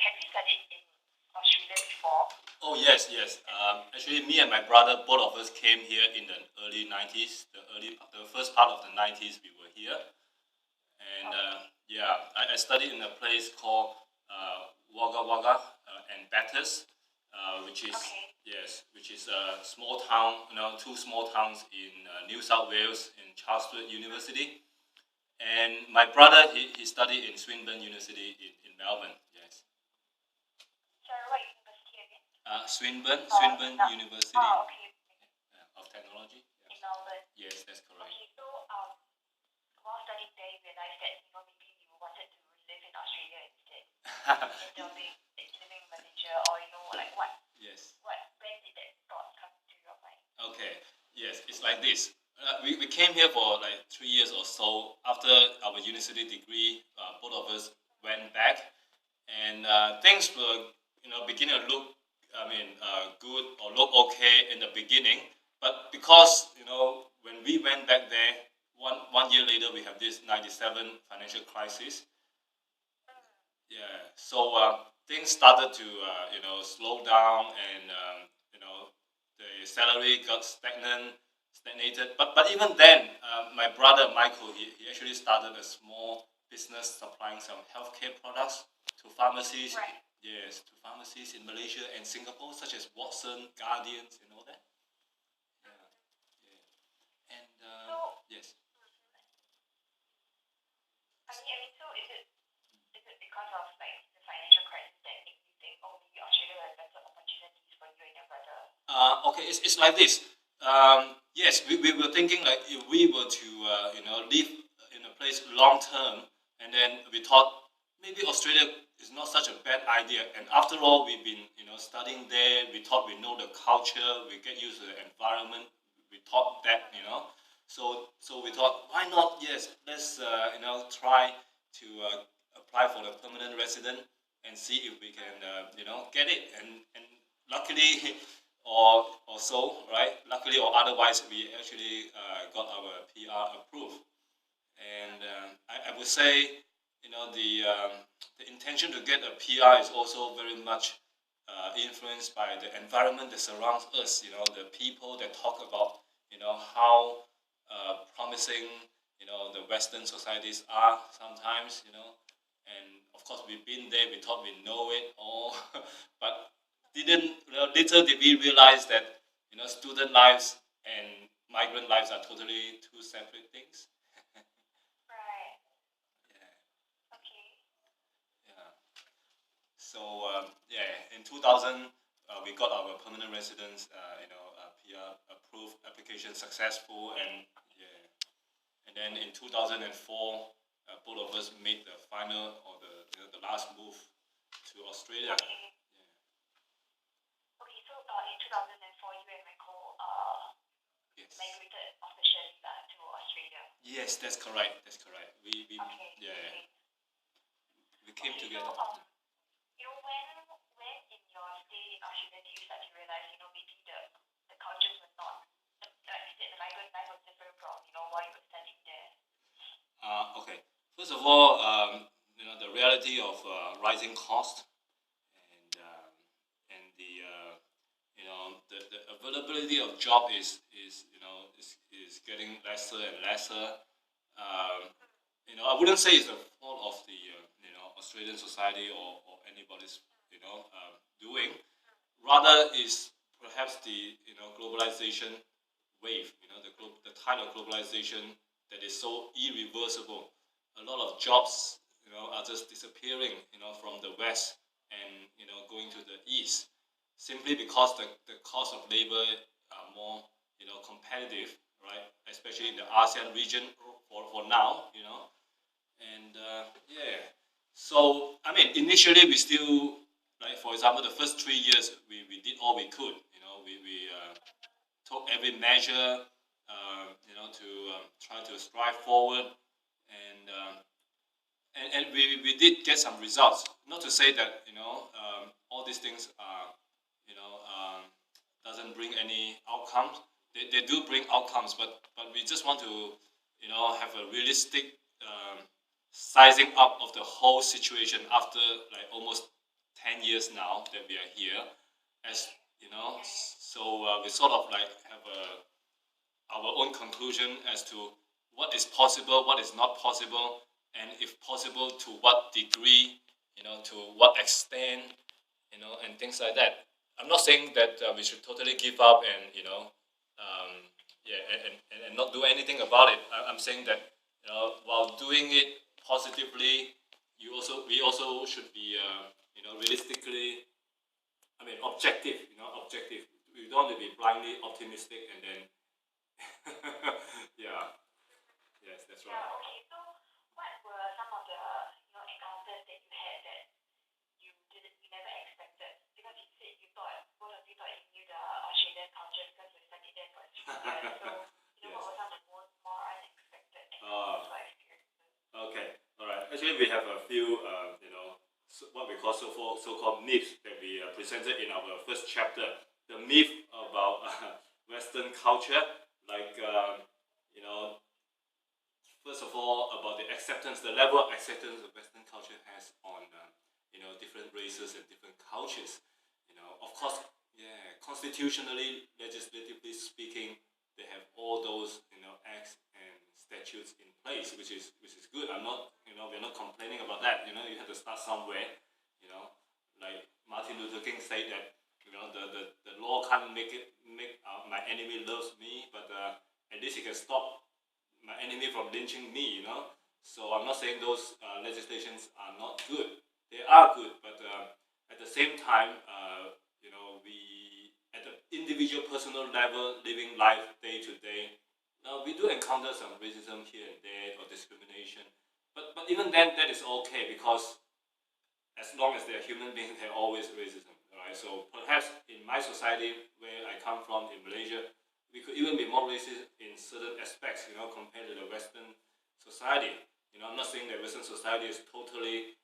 have you studied in Australia before? Oh yes. Actually, me and my brother, both of us came here in the early 90s. The first part of the 90s, we were here, and I studied in a place called Wagga Wagga and Bathurst, which is which is a small town. Two small towns in New South Wales in Charleston University. And my brother, he studied in Swinburne University in Melbourne. Yes. Sorry, what university again? Swinburne University okay. of Technology. In Melbourne. Yes, that's correct. Okay, so while studying there, you realized that maybe you wanted to live in Australia instead instead of living in Malaysia, or what? Yes. When did that thought come to your mind? Okay. Yes, it's like this. We came here for like 3 years or so. After our university degree, both of us went back, and things were beginning to look, good or look okay in the beginning. But because when we went back there, one year later, we have this '97 financial crisis. Yeah, so things started to slow down, and the salary got stagnated. But even then, my brother Michael, he actually started a small business supplying some healthcare products to pharmacies. Right. Yes, to pharmacies in Malaysia and Singapore, such as Watson, Guardians, and all that. Yeah, yeah. And yes. So is it because of the financial crisis that makes you think, oh, maybe Australia has better opportunities for you and your brother? Okay, it's like this. Yes, we were thinking like if we were to live in a place long term, and then we thought maybe Australia is not such a bad idea. And after all, we've been studying there. We thought we know the culture. We get used to the environment. We thought that. So we thought, why not? Yes, let's try to apply for the permanent resident and see if we can get it. And luckily, or so, right? Luckily or otherwise, we actually got our PR approved. And I would say, the intention to get a PR is also very much influenced by the environment that surrounds us. The people that talk about, how promising, the Western societies are sometimes. And of course, we've been there. We thought we know it all, but didn't. Little did we realize that student lives and migrant lives are totally two separate things. Right. Yeah. Okay. Yeah. So in 2000, we got our permanent residence, PR approved application successful, and then in 2004, both of us made the final or the last move to Australia. Okay. Okay, so in 2004, you and Michael Yes. migrated officially to Australia. Yes, that's correct. That's correct. We Okay. yeah, we came Okay, together. so when in your stay in Australia did you start to realize, maybe the cultures were not, like you said, the migrant life was different from, while you were studying there? Okay. First of all, the reality of rising cost, and the availability of job is getting lesser and lesser. I wouldn't say it's the fault of the Australian society or anybody's doing. Rather, is perhaps the globalization wave. The tide of globalization that is so irreversible. A lot of jobs are just disappearing from the west and going to the east, simply because the cost of labor are more competitive, right? Especially in the ASEAN region for now, and so initially we still, like, for example, the first 3 years we did all we could. We took every measure, to try to strive forward, and we did get some results. Not to say that all these things are doesn't bring any outcomes. They do bring outcomes, but we just want to have a realistic sizing up of the whole situation after like almost 10 years now that we are here, as you know. So we sort of like have our own conclusion as to what is possible, what is not possible, and if possible, to what degree, to what extent, and things like that. I'm not saying that we should totally give up and yeah, and not do anything about it. I'm saying that while doing it positively, we also should be realistically, I mean, objective. Objective. We don't want to be blindly optimistic and then yeah, yes, that's right. Yeah, okay. So what were some of the encounters that you had that you never expected? Because you said both of you thought you knew the Australian culture because you studied there for 3 years. So Yes. what were some of the more unexpected encounters or experiences? Okay, all right. Actually, we have a few, what we call so-called myths that we presented in our first chapter. The myth about Western culture, like first of all, about the acceptance, the level of acceptance that Western culture has on different races and different cultures. Of course, yeah, constitutionally, legislatively speaking, they have all those acts and statutes in place, which is good. I'm not we're not complaining about that. You have to start somewhere. Like Martin Luther King said that the law can't make my enemy loves me, but at least it can stop my enemy from lynching me. So I'm not saying those legislations are not good. They are good, but at the same time, we at the individual personal level, living life day to day, we do encounter some racism here and there or discrimination. But even then, that is okay because as long as they're human beings, they're always racism. Right? So perhaps in my society, where I come from in Malaysia, we could even be more racist in certain aspects, compared to the Western society. I'm not saying that Western society is totally,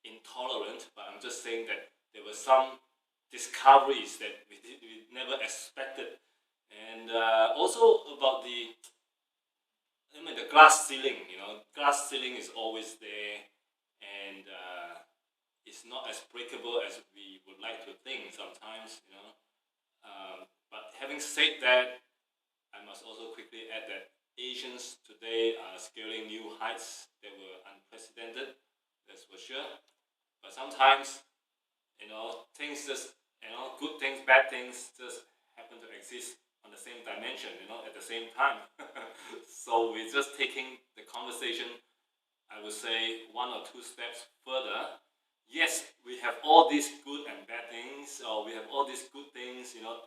intolerant, but I'm just saying that there were some discoveries that we never expected, and also about the glass ceiling. Glass ceiling is always there, and it's not as breakable as we would like to think sometimes. But having said that, I must also quickly add that Asians today are scaling new heights that were unprecedented. That's for sure. But sometimes, things just, good things, bad things just happen to exist on the same dimension, at the same time. So we're just taking the conversation, I would say, one or two steps further. Yes, we have all these good and bad things, or we have all these good things, in our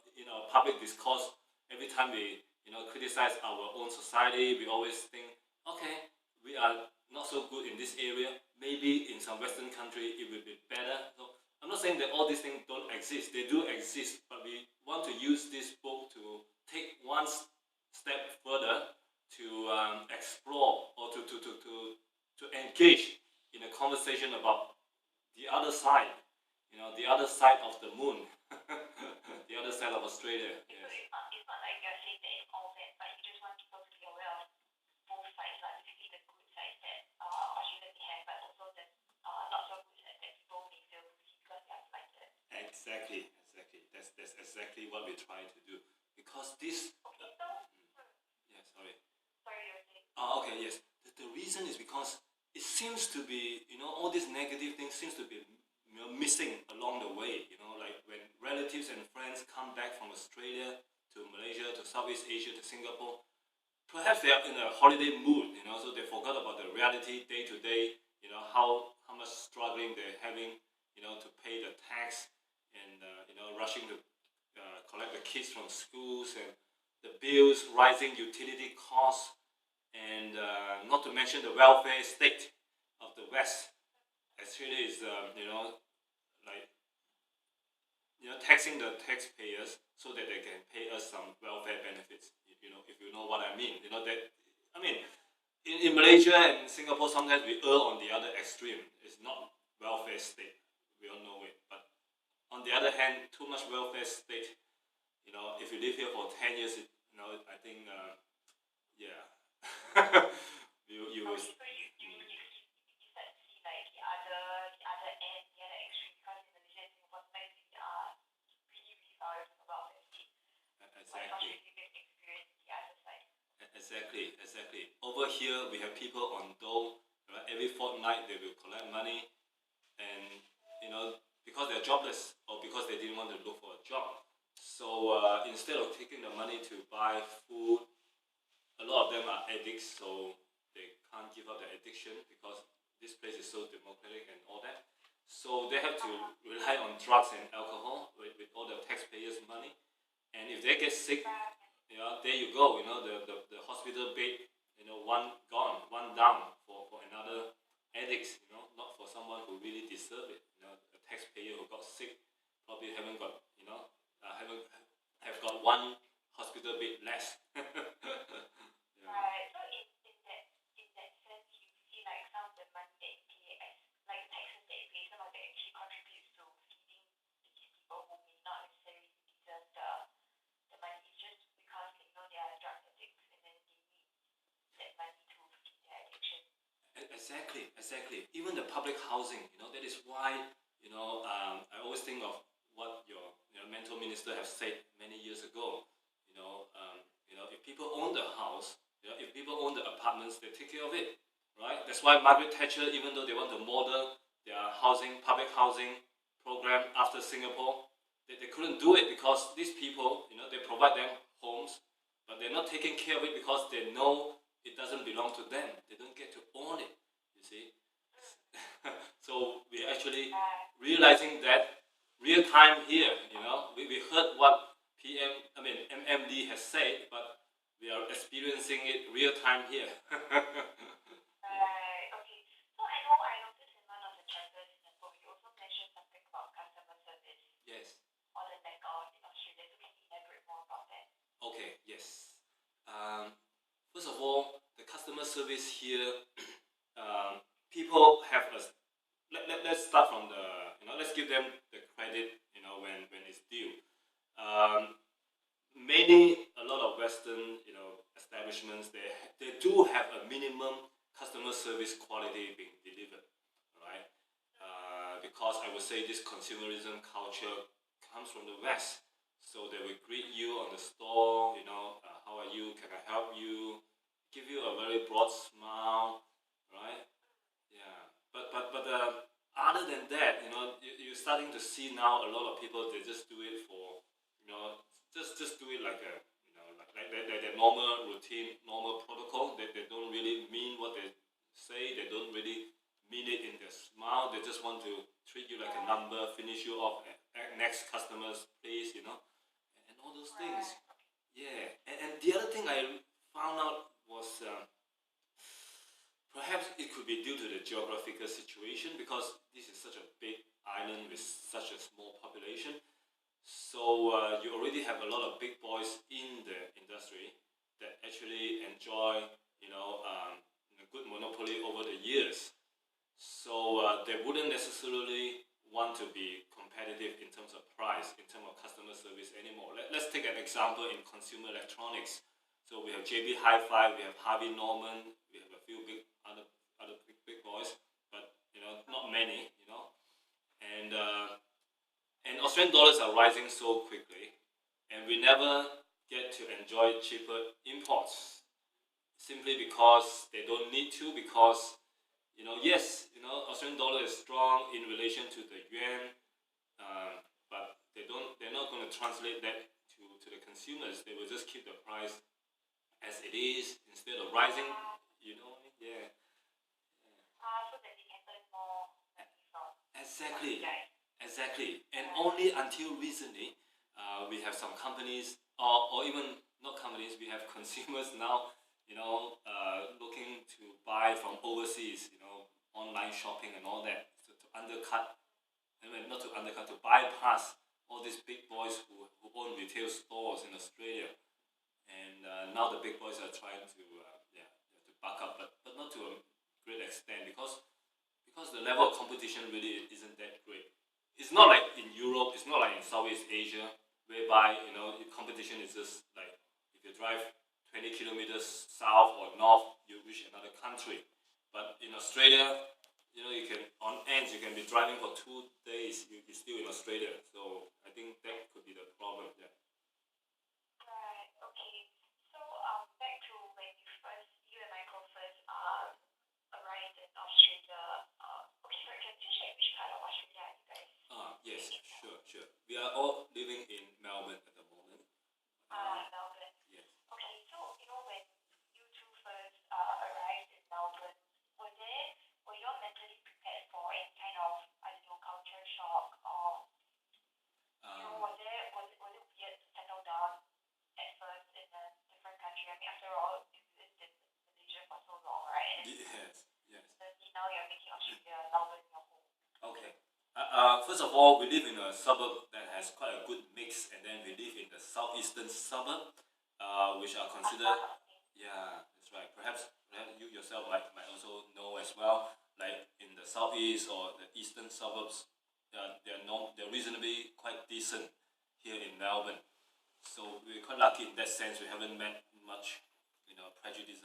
public discourse. Every time we, criticize our own society, we always think, okay, we are not so good in this area. Maybe in some Western country it will be better. So I'm not saying that all these things don't exist. They do exist, but we want to use this book to take one step further to explore or to engage in a conversation about the other side, the other side of the moon, the other side of Australia. So it's not like you're saying that it's all bad, but you just want people to be aware of both sides, like basically the good side that Australia may have, but also the not so good side that people may feel because they are slighted. Exactly. That's exactly what we try to do because this. Okay, so Yeah, sorry. sorry, you were saying. Okay, yes. The reason is because it seems to be, all these negative things seems to be missing along the way. Like when relatives and friends come back from Australia to Malaysia to Southeast Asia to Singapore, perhaps they are in a holiday mood, so they forgot about the reality day to day. How much struggling they're having, to pay the tax and rushing to collect the kids from schools and the bills, rising utility costs, and not to mention the welfare state of the West. Australia is, like taxing the taxpayers so that they can pay us some welfare benefits. If you know what I mean. That I mean, in Malaysia and Singapore, sometimes we err on the other extreme. It's not welfare state. We all know it. But on the other hand, too much welfare state. If you live here for 10 years, I think, yeah, you will. Okay, so you start to see like the other end, the other Exactly, exactly. Over here, we have people on dole. Right? Every fortnight, they will collect money, and because they're jobless or because they didn't want to look for a job. So instead of taking the money to buy food, a lot of them are addicts, so they can't give up their addiction because this place is so democratic and all that. So they have to rely on drugs and alcohol with all the taxpayers' money. And if they get sick, there you go. The hospital bed, one gone, one down for another addicts. Not for someone who really deserve it. A taxpayer who got sick probably haven't got, haven't have got one hospital bed less. Right. So in that sense, you feel like some of the money that you pay, like taxes that you pay, some of that actually contributes to feeding these people who may not necessarily deserve the money. It's just because they are drug addicts and then they need that money to feed their addiction. Exactly, exactly. Even the public housing, that is why, I always think of what your mentor minister have said many years ago. If people own the house, if people own the apartments, they take care of it, right? That's why Margaret Thatcher, even though they want to model their public housing program after Singapore, they couldn't do it because these people, they provide them homes, but they're not taking care of it because they know it doesn't belong to them. They don't get to own it, you see. So we're actually realizing that real time here, we heard what MM Lee has said, but we are experiencing it real time here. Right. Okay. So I noticed in one of the chapters in the book, you also mentioned something about customer service Yes. or the lack of in Australia. So can you elaborate more about that? Okay. Yes. First of all, the customer service here, people have a. Let's start from let's give them the credit, when it's due. A lot of Western, establishments, they do have a minimum customer service quality being delivered, right? Because I would say this consumerism culture comes from the West, so they will greet you on the store, how are you? Can I help you? Give you a very broad smile, right? Yeah, but other than that, you're starting to see now a lot of people they just do it for, just do it like a, like their normal routine, normal protocol. They don't really mean what they say. They don't really mean it in their smile. They just want to treat you like a number, finish you off. Next customers, please, and all those things. Yeah, and the other thing I found out was. Perhaps it could be due to the geographical situation because this is such a big island with such a small population. So you already have a lot of big boys in the industry that actually enjoy, a good monopoly over the years. So they wouldn't necessarily want to be competitive in terms of price, in terms of customer service anymore. Let's take an example in consumer electronics. So we have JB Hi-Fi, we have Harvey Norman, we have a few other big boys, but not many, and Australian dollars are rising so quickly, and we never get to enjoy cheaper imports simply because they don't need to because yes, Australian dollar is strong in relation to the yuan, but they're not going to translate that to the consumers. They will just keep the price as it is instead of rising. Yeah. So that they can earn more money from. Exactly. Exactly. And only until recently, we have some companies, or even not companies, we have consumers now, looking to buy from overseas, online shopping and all that, to undercut, not to undercut, to bypass all these big boys who own retail stores in Australia. And now the big boys are trying to, to buck up, but not to a great extent because the level of competition really isn't that great. It's not like in Europe, it's not like in Southeast Asia, whereby the competition is just like if you drive 20 kilometers south or north, you reach another country. But in Australia, you can you can be driving for 2 days, you're still in Australia. So I think that could be the problem. Yeah. Right. Okay. So back to when you are all living in Melbourne at the moment. Melbourne. Yes. Okay, so when you two first arrived in Melbourne, were you all mentally prepared for any kind of culture shock, or was it weird to settle down at first in a different country? I mean, after all, you lived in Malaysia for so long, right? Yes. Yes. Suddenly now you're making Australia, Melbourne your home. Okay. First of all, we live in a suburb that has quite a good mix, and then we live in the southeastern suburb, which are considered. Yeah, that's right. Perhaps you yourself might also know as well. Like in the southeast or the eastern suburbs, they're reasonably quite decent here in Melbourne. So we're quite lucky in that sense. We haven't met much, prejudice.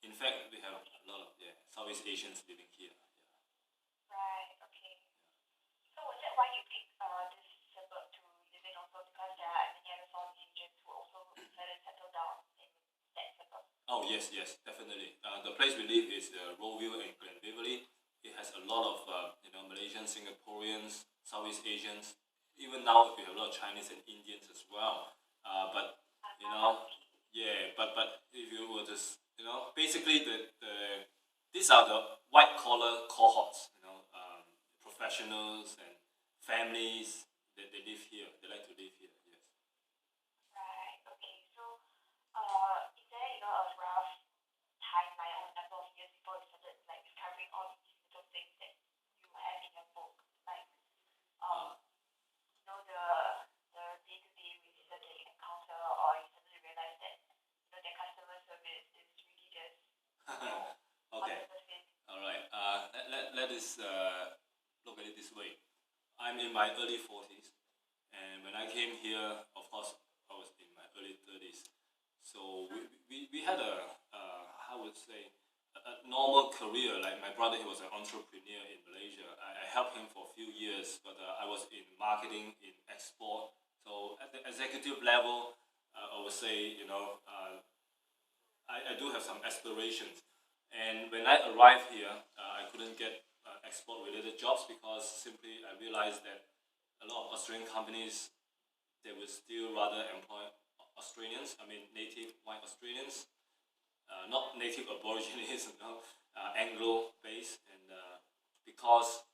In fact, we have a lot of Southeast Asians living here. Right, okay. So was that why you picked this suburb to live in also, because there are many other Southeast Asians who also decided to settle down in that suburb? Oh yes, definitely. The place we live is Rowville and Glenbeverley. It has a lot of Malaysians, Singaporeans, Southeast Asians. Even now, we have a lot of Chinese and Indians as well. But if you were to basically these are the white collar cohorts. Professionals and families that they live here. They like to live here. Yes. Right, okay. So is there a rough timeline or number of years before you started discovering all these little things that you have in your book? Like the day-to-day racism that you encounter, or you suddenly realize that their customer service is really just Okay. All right. Let us look at it this way. I'm in my early 40s, and when I came here, of course, I was in my early 30s. So we had I would say, a normal career. Like my brother, he was an entrepreneur in Malaysia. I helped him for a few years, but I was in marketing, in export. So at the executive level, I would say, I do have some aspirations. And when I arrived here, I couldn't get export-related jobs because simply I realized that a lot of Australian companies, they would still rather employ Australians. I mean, native white Australians, not native Aborigines, Anglo-based, and because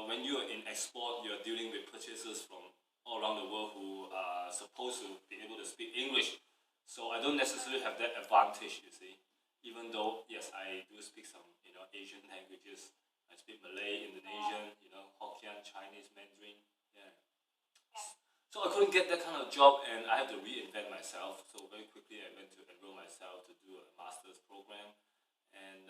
when you are in export, you are dealing with purchasers from all around the world who are supposed to be able to speak English. So I don't necessarily have that advantage, you see. Even though, yes, I do speak some, Asian languages. I speak Malay, Indonesian, Hokkien, Chinese, Mandarin. Yeah. So I couldn't get that kind of job, and I had to reinvent myself. So very quickly, I went to enroll myself to do a master's program, and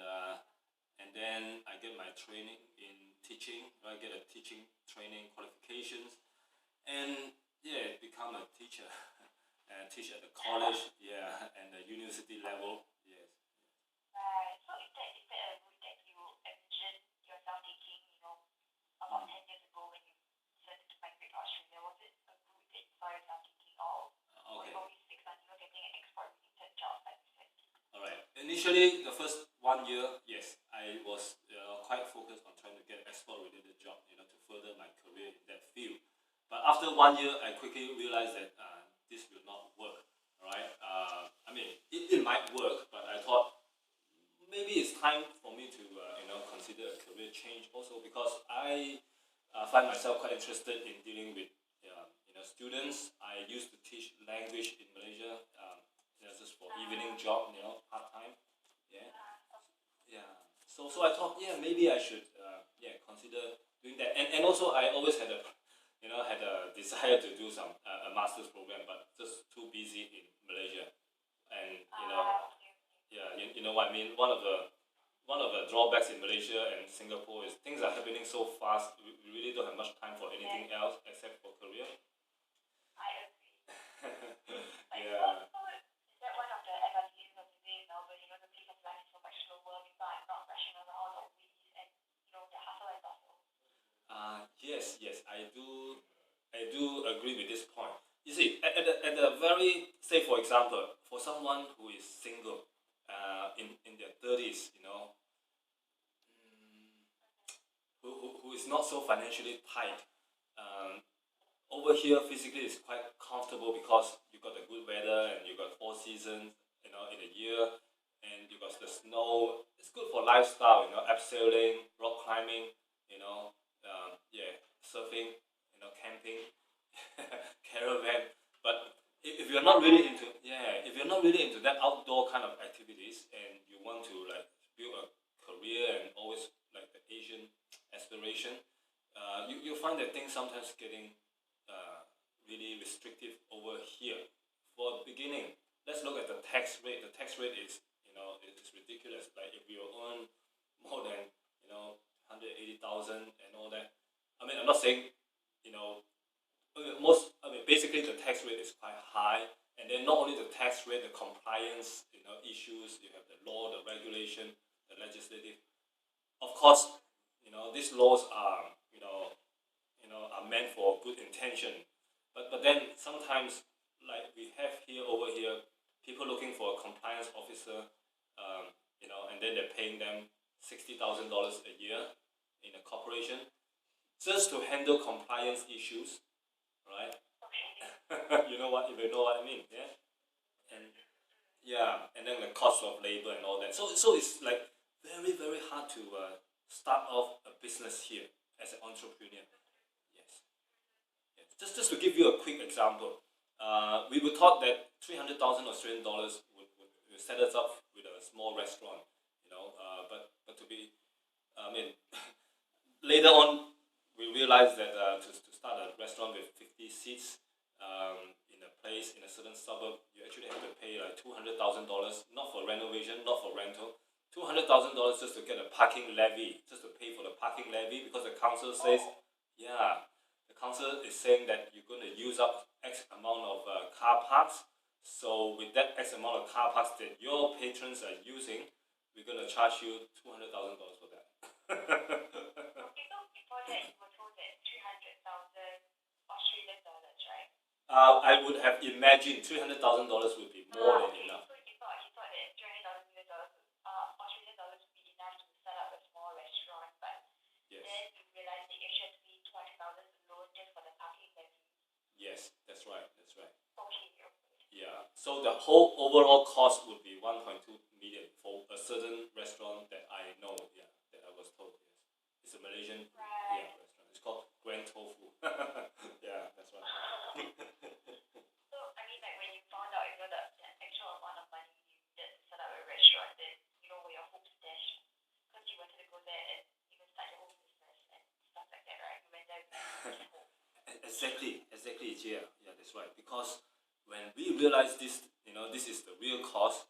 then I get my training in teaching. I get a teaching training qualifications, and become a teacher, and teach at the college, and the university level. Yes. Right. So is that a route that you envisioned yourself taking, about 10 years ago when you decided to migrate to Australia? Was it a route that you saw yourself taking, or were you always fixed on getting an export-related job, like you said? All right. Initially, the first 1 year, yes, I was quite focused on trying to get an export-related job, to further my career in that field. But after 1 year, I quickly realized that this will not work. All right. I mean, it might work, but I thought maybe it's time for me to consider a career change also, because I find myself quite interested in dealing with students. I used to teach language in Malaysia, just for evening job, part time. Yeah. So I thought, maybe I should consider doing that. And also I always had a desire to do some a master's program, but just too busy in Malaysia. And you know what I mean. One of the drawbacks in Malaysia and Singapore is things are happening so fast. We really don't have much time for anything else except for career. I agree. Yeah. So is that one of the advantages of living in Melbourne? The pace of life is so much slower. People are not rushing around always, and the hustle and bustle. Yes, I do agree with this point. You see, at the very, say for example, for someone who is single, in their 30s, who is not so financially tight, over here physically it's quite comfortable because you got the good weather and you got 4 seasons, in a year, and you got the snow. It's good for lifestyle, abseiling, rock climbing, yeah, surfing, camping, caravan. But if you're not really into, if you're not really into that outdoor kind of activities, and you want to like build a career and always like the Asian aspiration, you'll find that things sometimes getting really restrictive over here. For the beginning, let's look at the tax rate. The tax rate is, it's ridiculous. Like if you earn more than, 180,000 and all that. I mean, I'm not saying, basically the tax rate is quite high. And then not only the tax rate, the compliance, issues, you have the law, the regulation, the legislative. Of course, these laws are, are meant for good intention. But then sometimes, like we have here over here, people looking for a compliance officer, and then they're paying them $60,000 a year in a corporation just to handle compliance issues, right? You know what I mean, yeah? And yeah, and then the cost of labor and all that. So it's like very, very hard to start off a business here as an entrepreneur. Yes. Yes. Just to give you a quick example, we were taught that 300,000 Australian dollars would set us up with a small restaurant, but to be, I mean, later on we realized that to start a restaurant with 50 seats in a place in a certain suburb, you actually have to pay like $200,000, not for renovation, not for rental, $200,000 just to get a parking levy, just to pay for the parking levy, because the council says, yeah, the council is saying that you're going to use up X amount of car parks. So with that X amount of car parks that your patrons are using, we're going to charge you $200,000 for that. Okay, so before that, you were told that 300,000 Australian dollars, right? I would have imagined $300,000 would be more than enough. So you thought that 300,000 US dollars, Australian dollars would be enough to set up a small restaurant, but Yes. then you realized that you should be 200,000 alone just for the parking levy. Yes, that's right. Okay. Yeah. So the whole overall cost would be 1.2 million for a certain restaurant that I know. Yeah, that I was told. Yes, it's a Malaysian restaurant. It's called Grand Tofu. Yeah, that's right. So I mean, like when you found out, the actual amount of money you needed to set up a restaurant, then were your hopes dashed because you wanted to go there and start your own business and stuff like that, right? You went there with hope. Exactly, yeah, that's right. Because when we realize this, this is the real cost,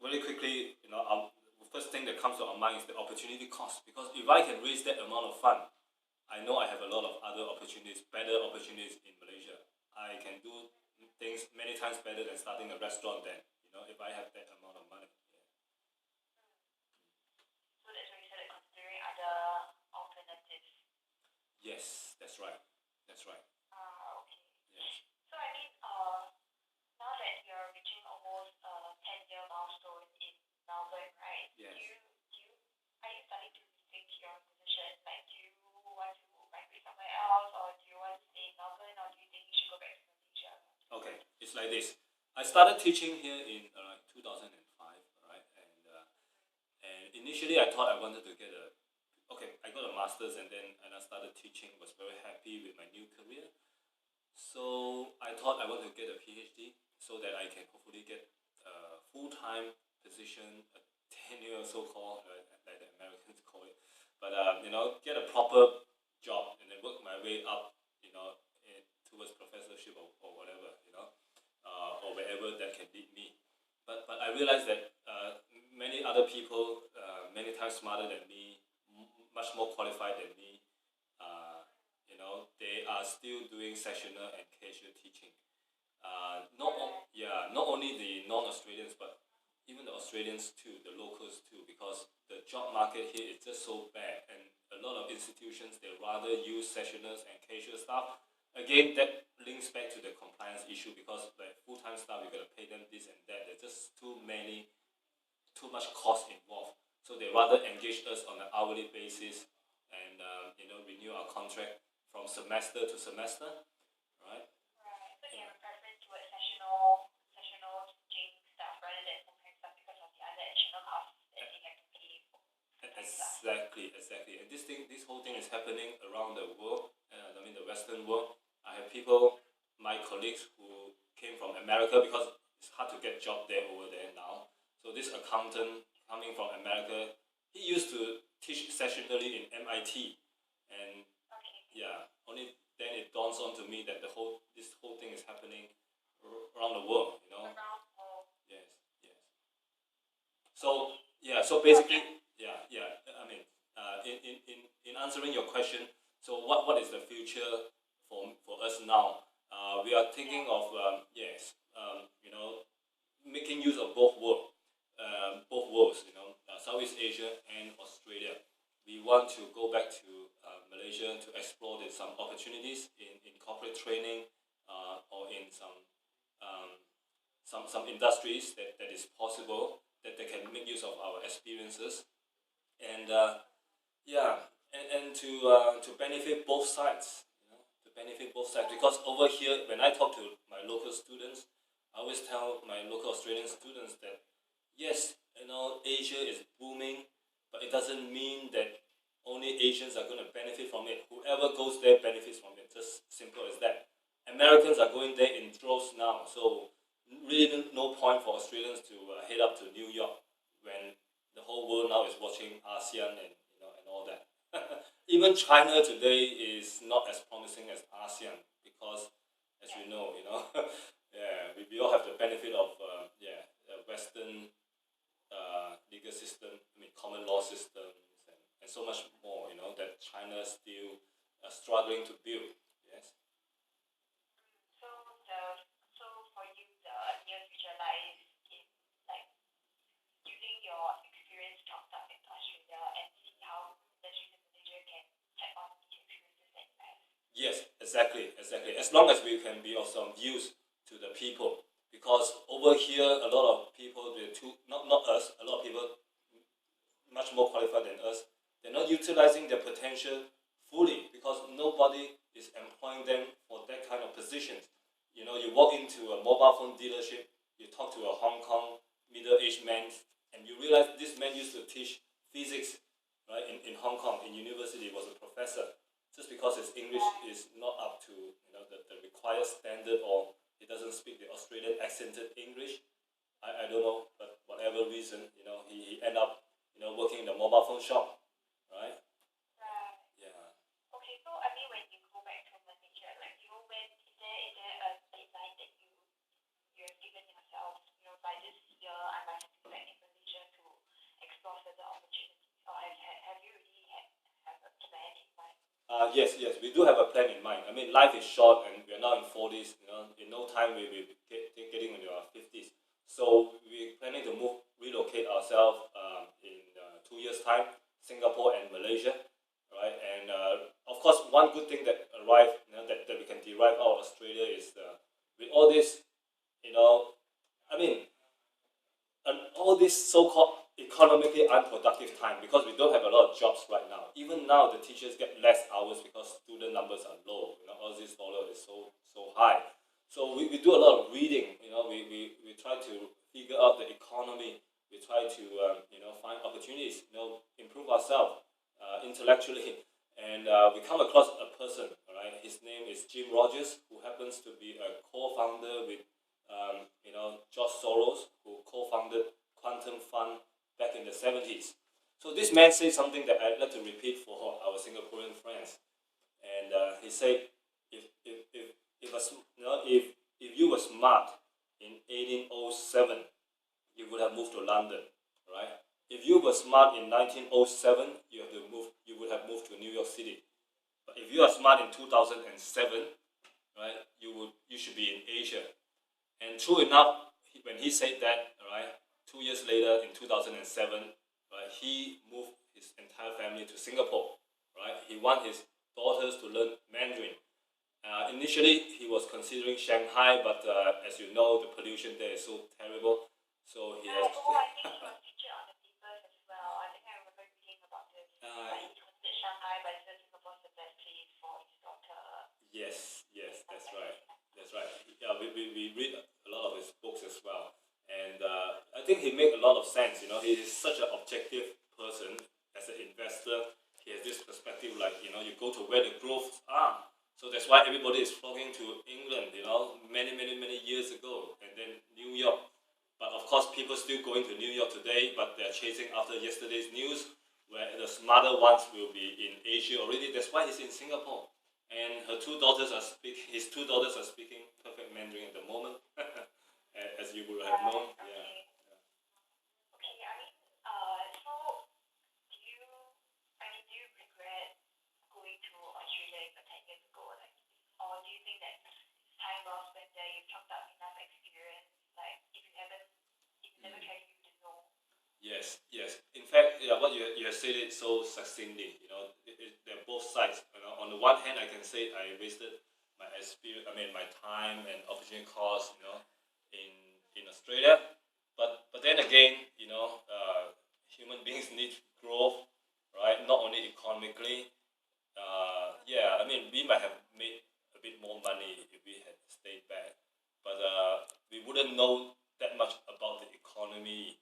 very quickly, our first thing that comes to our mind is the opportunity cost. Because if I can raise that amount of fund, I know I have a lot of other opportunities, better opportunities in Malaysia. I can do things many times better than starting a restaurant then, if I have that amount of money. Yeah. So that's when you started considering other alternatives. Yes, that's right. Okay. Yes. So I mean, now that you're reaching almost 10-year milestone in Melbourne, right? Yes. Are you starting to rethink your position? Like, do you want to migrate somewhere else, or do you want to stay in Melbourne, or do you think you should go back to Malaysia? Okay, it's like this. I started teaching here in 2005, right? And initially I thought I wanted to get I got a master's, and I started teaching. Was very happy with my new career. So I thought I want to get a PhD so that I can hopefully get a full-time position, a tenure so-called, like the Americans call it. But get a proper job and then work my way up, towards professorship or whatever, or wherever that can lead me. But I realized that many other people, many times smarter than me, much more qualified than me, they are still doing sessional and casual teaching. Not only the non-Australians, but even the Australians too, the locals too, because the job market here is just so bad, and a lot of institutions, they rather use sessionals and casual staff. Again, that links back to the compliance issue, because like full-time staff, you gotta pay them this and that. There's just too much cost involved. So they rather engage us on an hourly basis and renew our contract from semester to semester. Exactly. And this whole thing is happening around the world. I mean, the Western world. I have people, my colleagues who came from America because it's hard to get job there over there now. So this accountant coming from America, he used to teach sessionally in MIT, and Okay. yeah, only then it dawns on to me that this whole thing is happening around the world. Around all. Yes, yes. So yeah, so basically, yeah. I mean, in answering your question, so what is the future for us now? We are thinking of yes, making use of both worlds. Southeast Asia and Australia. We want to go back to Malaysia to explore some opportunities in corporate training or in um, some industries that is possible that they can make use of our experiences and yeah and to benefit both sides, to benefit both sides, because over here when I talk to my local students, I always tell my local Australian students that yes, Asia is booming, but it doesn't mean that only Asians are going to benefit from it. Whoever goes there benefits from it, just simple as that. Americans are going there in droves now, so really no point for Australians to head up to New York when the whole world now is watching ASEAN and all that. Even China today is not as promising as ASEAN because, as yeah, we all have the benefit of the Western legal system, I mean common law systems, and so much more, that China is still struggling to build. Yes. So so for you the near future lies in like using your experience stocked up in Australia and see how industries in Malaysia can tap on the experiences that you have. Yes, exactly. As long as we can be of some use to the people, because over here a lot of people, they too, not us, a lot of people much more qualified than us, they're not utilizing their potential fully because nobody is employing them for that kind of positions. You walk into a mobile phone dealership, you talk to a Hong Kong middle-aged man, and you realize this man used to teach physics, right, in Hong Kong, in university, was a professor. Just because his English is not up to the required standard, or he doesn't speak the Australian accented English, I don't know, but whatever reason, he end up working in the mobile phone shop, right? Right. Yeah. Okay, so I mean when you go back to Malaysia, like when is there a deadline that you have given yourself, by this year I might have to be back in Malaysia to explore further opportunities, or have you really have a plan in mind? Yes, we do have a plan in mind. I mean, life is short, and we are now in 40s. In no time we will be getting into our 50s. So we're planning to relocate ourselves in 2 years' time, Singapore and Malaysia, right? And of course, one good thing that that we can derive out of Australia is with all this, I mean, all this so-called economically unproductive time, because we don't have a lot of jobs right now. Even now, the teachers get less hours because student numbers are low. Aussie dollar is so high. So we do a lot of reading. We try to figure out the economy. We try to find opportunities. Improve ourselves intellectually. And we come across a person. All right, his name is Jim Rogers, who happens to be a co-founder with George Soros, who co-founded Quantum Fund back in the 70s. So this man said something that I'd like to repeat for our Singaporean friends. And he said, if you were smart in 1807, you would have moved to London, right? If you were smart in 1907, you would have moved to New York City. But if you are smart in 2007, right, you should be in Asia. And true enough, when he said that, right, 2 years later in 2007, right, he moved his entire family to Singapore, right? He wanted his daughters to learn Mandarin. Initially, he was considering Shanghai, but as you know, the pollution there is so terrible. So he has. Oh, I think he was featured on the papers as well. I think I remember reading about this. He considered Shanghai, but he said Singapore is the best place for his daughter. Yes, that's right. Yeah, we read a lot of his books as well, and I think he made a lot of sense. He is such an objective person as an investor. you go to where the growths are. So that's why everybody is flocking to England, many, many, many years ago, and then New York. But of course, people still going to New York today, but they're chasing after yesterday's news, where the smarter ones will be in Asia already. That's why he's in Singapore. And his two daughters are speaking perfect Mandarin at the moment, as you would have known. Okay. Yeah. Okay, so do you regret going to Australia even 10 years ago? Like, or do you think that time well spent there, you've chalked up enough experience? Like, if you never tried, you wouldn't know. Yes. In fact, what you have said it so succinctly. They're both sides. On the one hand, I can say I wasted my experience. My time and opportunity cost. In Australia. But then again, human beings need growth, right? Not only economically. We might have made a bit more money if we had stayed back, but we wouldn't know that much about the economy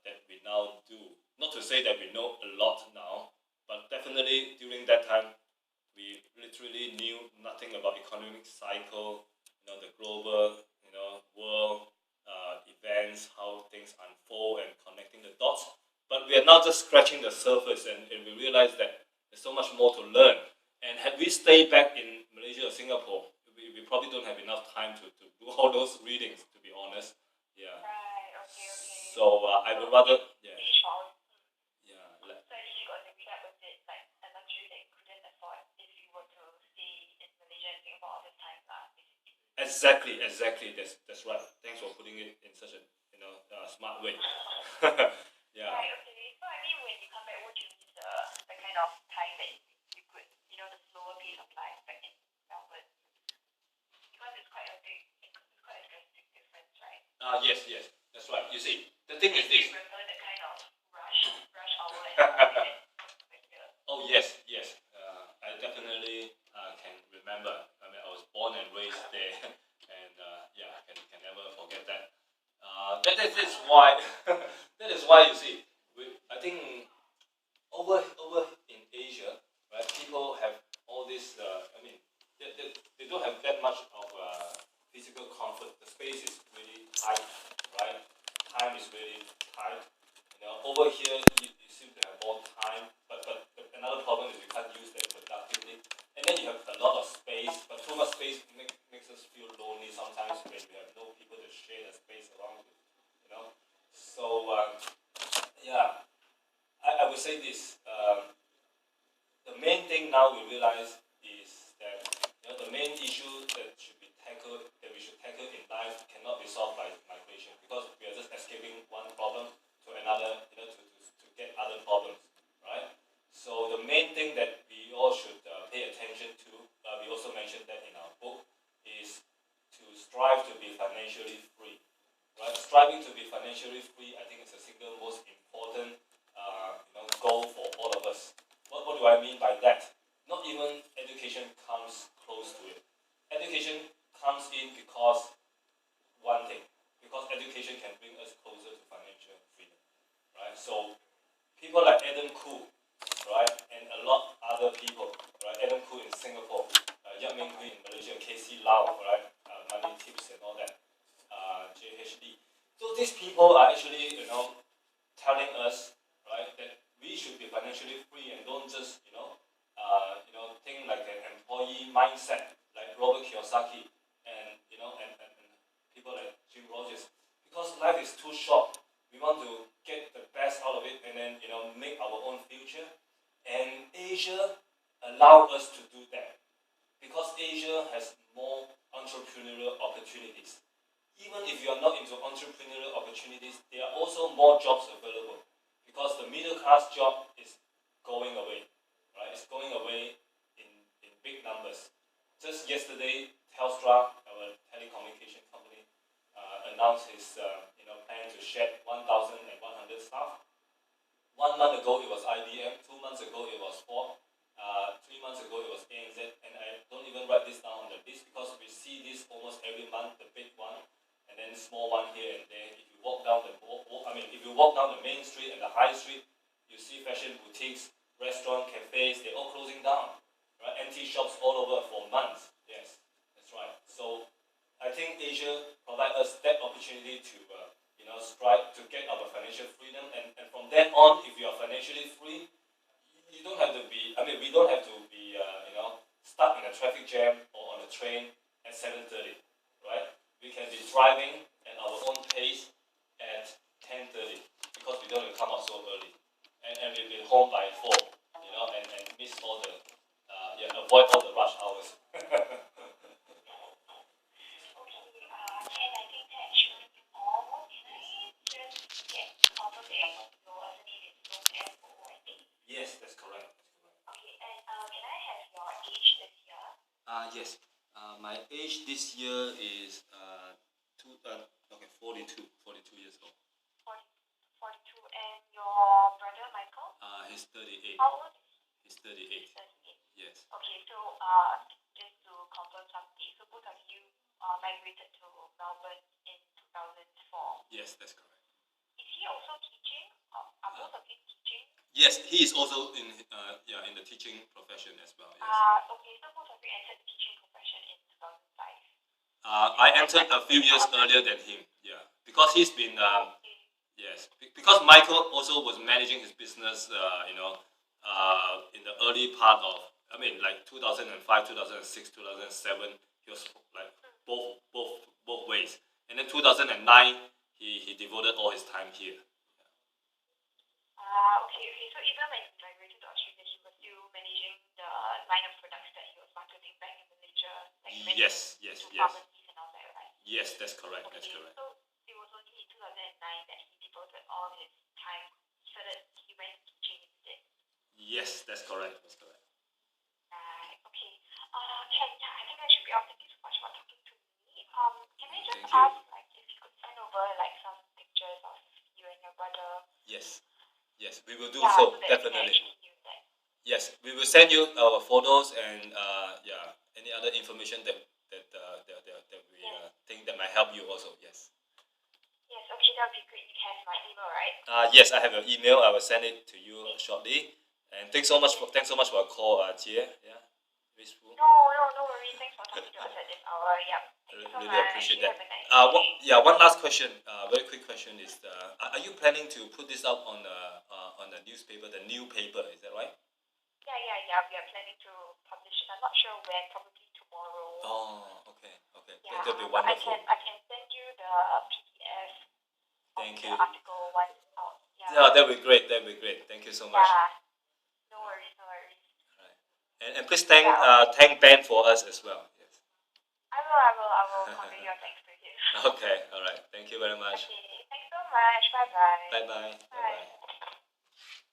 that we now do. Not to say that we know a lot now, but definitely during that time, we literally knew nothing about economic cycle, the global, world events, how things unfold, and connecting the dots. But we are now just scratching the surface, and we realize that there's so much more to learn. And had we stayed back in Malaysia or Singapore, we probably don't have enough time to do all those readings, to be honest. Yeah. Right, okay. So I would rather, yeah. Yeah. So at least you got to read up a bit, like a luxury that you couldn't afford if you were to stay in Malaysia and Singapore all the time, basically. Exactly. That's right. Thanks for putting it in such a smart way. Yeah. Right, okay. So when you come back, would you miss the kind of time that you could, the slower pace of life back in Melbourne? Because it's quite a drastic difference, right? Yes. That's right. You see, the thing is this. Do you remember the kind of rush hour and Oh yes. I definitely can remember. I was born and raised there, and can never forget that. That is why that is why you see, I think over in Asia, right? People have all this. They don't have that much of physical comfort. The space is really tight, right? Time is really tight. Over here you seem to have more time, but another problem is you can't use them productively. And then you have a lot of space, but too much space makes us feel lonely sometimes when we have no people to share the space around with. So I would say this. The main thing now we realize is that the main issue that we should tackle in life cannot be solved by migration, because we are just escaping one problem to another, to get other problems, right? So the main thing that we all should pay attention to, we also mentioned that in our book, is to strive to be financially free. Right? Striving to be financially free, I think, is the single most important goal for all of us. What do I mean by that? Not even education comes close to it. Education comes in because education can bring us closer to financial freedom. Right? So people like Adam Khoo, right, and a lot other people, right? Adam Khoo in Singapore, Yap Ming Hui in Malaysia, KC Lau, right? Money tips and all that. JHD. So these people are actually, telling us, right, that we should be financially free and don't just, think like an employee mindset, like Robert Kiyosaki and people like Jim Rogers. Because life is too short, we want to get the best out of it and then, make our own future. And Asia allow us to do that because Asia has more entrepreneurial opportunities. Even if you are not into entrepreneurial opportunities, there are also more jobs available because the middle class job is going away, right? It's going away in big numbers. Just yesterday, Telstra, our telecommunication company, announced his plan to shed 1,100 staff. 1 month ago it was IBM, 2 months ago it was Ford, 3 months ago it was ANZ, and I don't even write this down on the list because we see this almost every month, the big one, and then small one here and there. If you walk down the main street and the high street, you see fashion boutiques, restaurant, cafes, they all close closing down, right? Empty shops all over for months. Yes, that's right. So I think Asia provides us that opportunity to strive to get our financial freedom, and from then on, if you are financially free, you don't have to be. I mean, we don't have to be stuck in a traffic jam or on a train at 7:30, right? We can be driving at our own pace at 10:30 because we don't have to come out so early, and we'll be home by 4, and miss all the avoid all the rush hours. Yes, that's correct. Okay, and can I have your age this year? Yes. My age this year is 42 years old. 42, and your brother Michael? He's 38. How old? He's 38. 38. Yes. Okay, so just to confirm something, so both of you migrated to Melbourne in 2004. Yes, that's correct. Is he also teaching? Are both of you teaching? Yes, he is also in the teaching profession as well. Yes. Okay, so both of you entered the teaching profession in 2005. I entered a few years earlier than him. Yeah, because he's been yes, because Michael also was managing his business. In the early part of, I mean, like 2005, 2006, 2007. He was like both ways, and then 2009 he devoted all his time here. Okay. So even when he migrated to Australia, he was still managing the line of products that he was marketing back in Malaysia, like you mentioned, to pharmacies and all that, right? Yes, that's correct. Okay, That's correct. so it was only in 2009 that he devoted all his time, so that he went teaching instead. Yes, that's correct. That's correct. Right. Okay. I think I should be off. Thank you so much for talking to me. Can I just Thank you. ask, like, if you could send over like some pictures of you and your brother? Yes, we will do Yeah, so, so that we can definitely. actually use that. Yes, we will send you our photos and any other information that we think that might help you also. Yes. Yes. Okay, that would be great. You have my email, right? Yes, I have your email. I will send it to you shortly. And thanks so much for your call, Jie. Yeah. Graceful. No worries. Thanks for talking to us at this hour. Yeah. Thank you so Really much. appreciate You that. have a nice day. One last question. Very quick question is: are you planning to put this up on the newspaper, the new paper? Is that right? Yeah. We are planning to publish it. I'm not sure when. Probably tomorrow. Oh, okay. Yeah. That'll be But wonderful. I can send you the PDF Thank of you. the article once it's out. Yeah, that'll be great. Thank you so much. Yeah. No worries. Right. And please thank Yeah. thank Ben for us as well. Yes. I will convey your thanks to him. Okay. All right. Thank you very much. Okay. Thanks so much. Bye. Bye bye.